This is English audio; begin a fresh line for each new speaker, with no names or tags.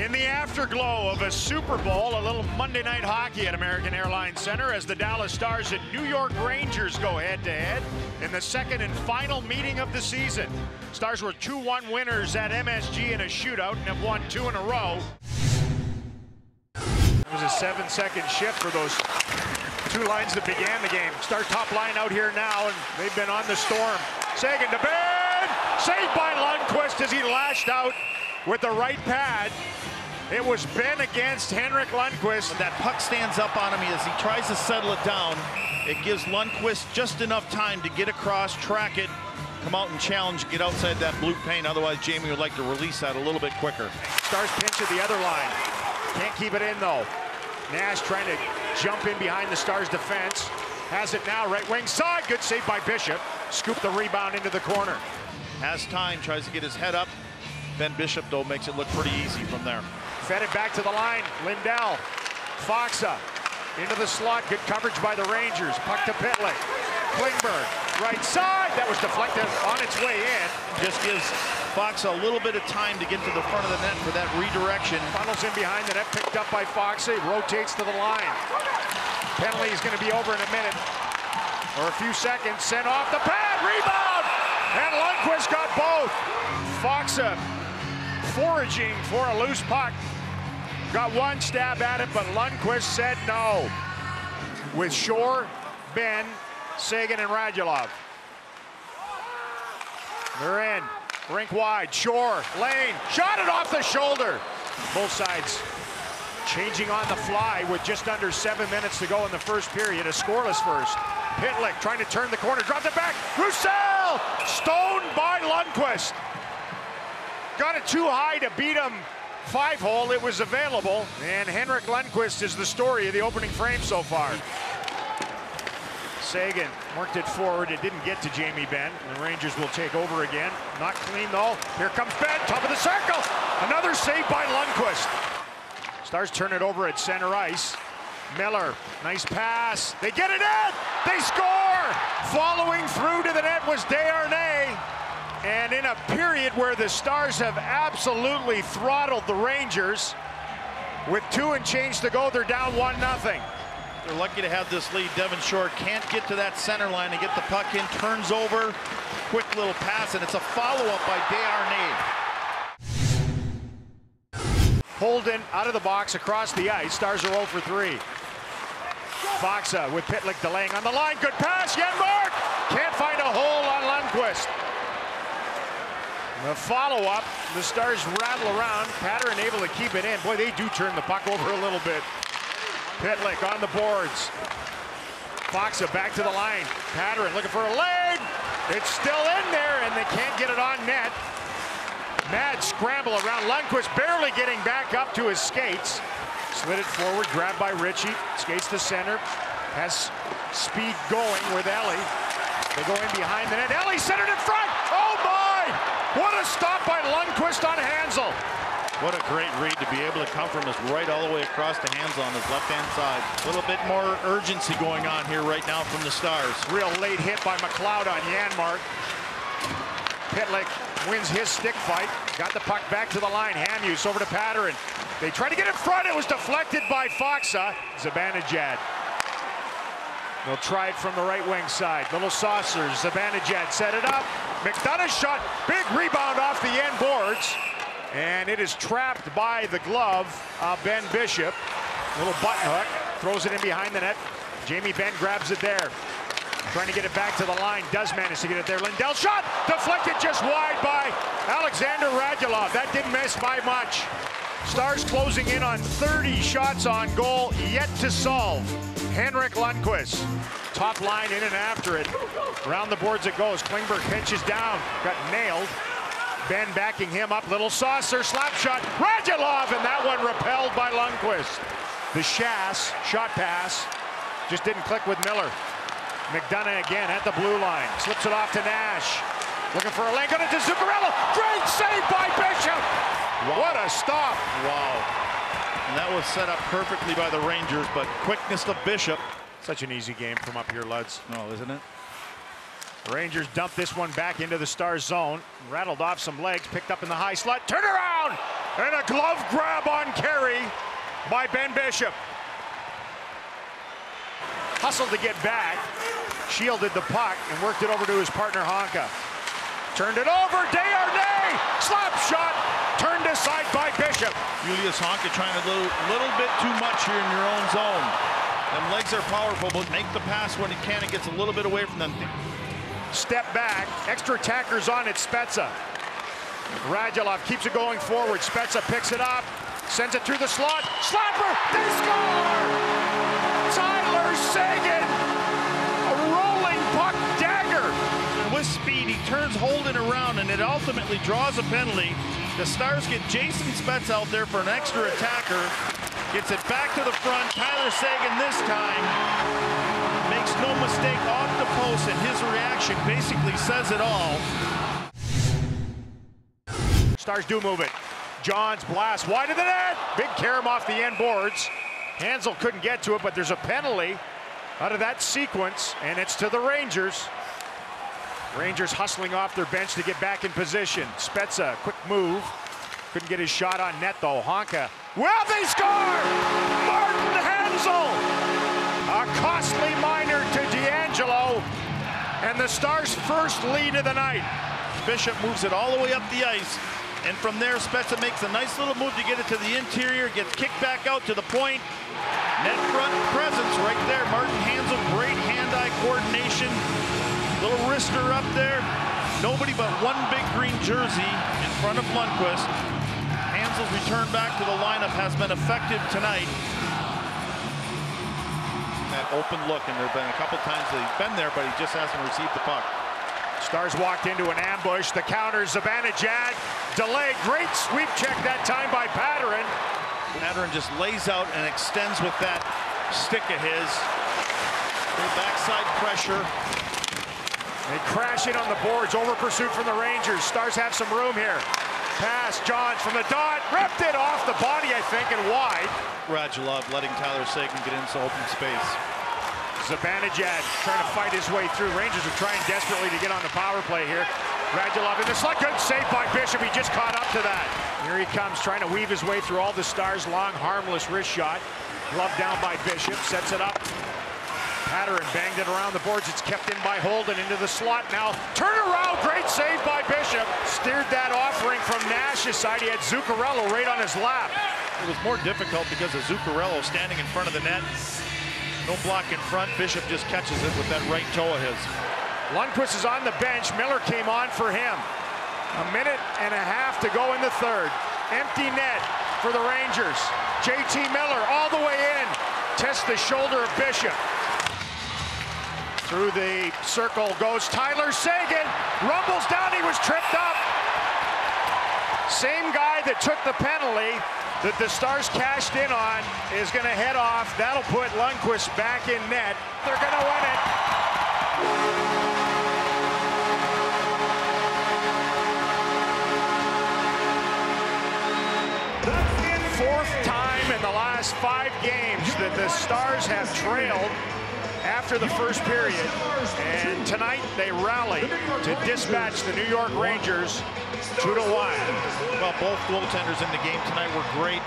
In the afterglow of a Super Bowl, a little Monday Night Hockey at American Airlines Center as the Dallas Stars and New York Rangers go head-to-head in the second and final meeting of the season. Stars were 2-1 winners at MSG in a shootout and have won 2 in a row. It was a 7-second shift for those two lines that began the game. Star top line out here now, and they've been on the storm. Seguin to Benn! Saved by Lundqvist as he lashed out with the right pad. It was Benn against Henrik Lundqvist.
That puck stands up on him as he tries to settle it down. It gives Lundqvist just enough time to get across, track it, come out and challenge, get outside that blue paint. Otherwise, Jamie would like to release that a little bit quicker.
Stars pinch at the other line. Can't keep it in, though. Nash trying to jump in behind the Stars' defense. Has it now, right wing side. Good save by Bishop. Scoop the rebound into the corner.
Has time, tries to get his head up. Ben Bishop, though, makes it look pretty easy from there.
Fed it back to the line. Lindell. Faksa into the slot. Good coverage by the Rangers. Puck to Pitlick. Klingberg. Right side. That was deflected on its way in.
Just gives Faksa a little bit of time to get to the front of the net for that redirection.
Funnels in behind the net. Picked up by Faksa. Rotates to the line. Penalty is going to be over in a minute. Or a few seconds. Sent off the pad. Rebound! And Lundqvist got both. Faksa foraging for a loose puck. Got one stab at it, but Lundqvist said no. With Shore, Benn, Seguin, and Radulov. They're in. Rink wide. Shore, lane. Shot it off the shoulder. Both sides changing on the fly with just under 7 minutes to go in the first period. A scoreless first. Pitlick trying to turn the corner. Dropped it back. Roussel! Stoned by Lundqvist. Got it too high to beat him. 5-hole, it was available. And Henrik Lundqvist is the story of the opening frame so far. Seguin worked it forward. It didn't get to Jamie Benn. The Rangers will take over again. Not clean though. Here comes Benn, top of the circle. Another save by Lundqvist. Stars turn it over at center ice. Miller, nice pass. They get it in. They score. Following through to the net was Desharnais. And in a period where the Stars have absolutely throttled the Rangers, with 2 and change to go, they're down 1-0.
They're lucky to have this lead. Devin Shore can't get to that center line to get the puck in. Turns over, quick little pass, and it's a follow-up by Desharnais.
Holden out of the box across the ice. Stars are 0 for 3. Faksa with Pitlick delaying on the line. Good pass. Janmark can't find a hole on Lundqvist. The follow-up, the Stars rattle around. Pattern able to keep it in. Boy, they do turn the puck over a little bit. Pitlick on the boards. Faksa back to the line. Pattern looking for a lane. It's still in there, and they can't get it on net. Mad scramble around. Lundqvist barely getting back up to his skates. Slid it forward, grabbed by Ritchie. Skates to center. Has speed going with Ellie. They go in behind the net. Ellie centered in front. Oh my! What a stop by Lundqvist on Hansel.
What a great read to be able to come from us right all the way across to Hansel on his left-hand side. A little bit more urgency going on here right now from the Stars.
Real late hit by McLeod on Janmark. Pitlick wins his stick fight. Got the puck back to the line. Hamhuis over to Pattern. They try to get in front. It was deflected by Faksa. Zibanejad. They'll try it from the right wing side. Little saucers. Zibanejad set it up. McDonough shot. Big rebound off the end boards. And it is trapped by the glove of Ben Bishop. Little button hook. Throws it in behind the net. Jamie Benn grabs it there. Trying to get it back to the line. Does manage to get it there. Lindell shot. Deflected just wide by Alexander Radulov. That didn't miss by much. Stars closing in on 30 shots on goal. Yet to solve. Henrik Lundqvist. Top line in and after it. Around the boards it goes. Klingberg pinches down. Got nailed. Benn backing him up. Little saucer. Slap shot. Radulov. And that one repelled by Lundqvist. The Shass shot pass. Just didn't click with Miller. McDonough again at the blue line. Slips it off to Nash. Looking for a lane. Got it to Zuccarello. Great save by Bishop. Wow. What a stop.
Wow. And that was set up perfectly by the Rangers, but quickness of Bishop.
Such an easy game from up here, lads.
No, isn't it?
Rangers dump this one back into the Stars zone. Rattled off some legs, picked up in the high slot. Turn around! And a glove grab on Carey by Ben Bishop. Hustled to get back. Shielded the puck and worked it over to his partner Honka. Turned it over, Desharnais! Slap shot! Turned aside by Bishop.
Julius Honka trying a little bit too much here in your own zone. Them legs are powerful, but make the pass when it can. It gets a little bit away from them.
Step back, extra attackers on it, Spezza. Radulov keeps it going forward. Spezza picks it up, sends it through the slot. Slapper, they score! Tyler Seguin, a rolling puck dagger.
And with speed, he turns Holden around, and it ultimately draws a penalty. The Stars get Jason Spezza out there for an extra attacker. Gets it back to the front. Tyler Seguin this time makes no mistake off the post, and his reaction basically says it all.
Stars do move it. Johns blast wide of the net. Big carom off the end boards. Hansel couldn't get to it, but there's a penalty out of that sequence, and it's to the Rangers. Rangers hustling off their bench to get back in position. Spezza, quick move. Couldn't get his shot on net, though. Honka. Well, they score! Martin Hansel! A costly minor to D'Angelo, and the Stars' first lead of the night.
Bishop moves it all the way up the ice, and from there, Spezza makes a nice little move to get it to the interior, gets kicked back out to the point. Net front presence right there. Martin Hansel, great hand-eye coordination. Little wrister up there. Nobody but one big green jersey in front of Lundqvist. Hansel's return back to the lineup has been effective tonight. That open look, and there have been a couple times that he's been there, but he just hasn't received the puck.
Stars walked into an ambush. The counter, Zibanejad, delayed. Great sweep check that time by Patterson.
Patterson just lays out and extends with that stick of his. Little backside pressure.
They crash in on the boards. Over pursuit from the Rangers. Stars have some room here. Pass, Johns from the dot. Ripped it off the body, I think, and wide.
Radulov letting Tyler Seguin get into open space.
Zibanejad trying to fight his way through. Rangers are trying desperately to get on the power play here. Radulov in the slot. Good save by Bishop. He just caught up to that. Here he comes, trying to weave his way through all the Stars. Long, harmless wrist shot. Glove down by Bishop. Sets it up. Patterson banged it around the boards. It's kept in by Holden into the slot. Now turn around. Great save by Bishop. Steered that offering from Nash's side. He had Zuccarello right on his lap.
It was more difficult because of Zuccarello standing in front of the net. No block in front. Bishop just catches it with that right toe of his.
Lundqvist is on the bench. Miller came on for him. A minute and a half to go in the third. Empty net for the Rangers. JT Miller all the way in. Tests the shoulder of Bishop. Through the circle goes Tyler Seguin. Rumbles down. He was tripped up. Same guy that took the penalty that the Stars cashed in on is going to head off. That'll put Lundqvist back in net. They're going to win it. Fourth time in the last 5 games that the Stars have trailed after the first period, and tonight they rally to dispatch the New York Rangers 2-1.
Well, both goaltenders in the game tonight were great.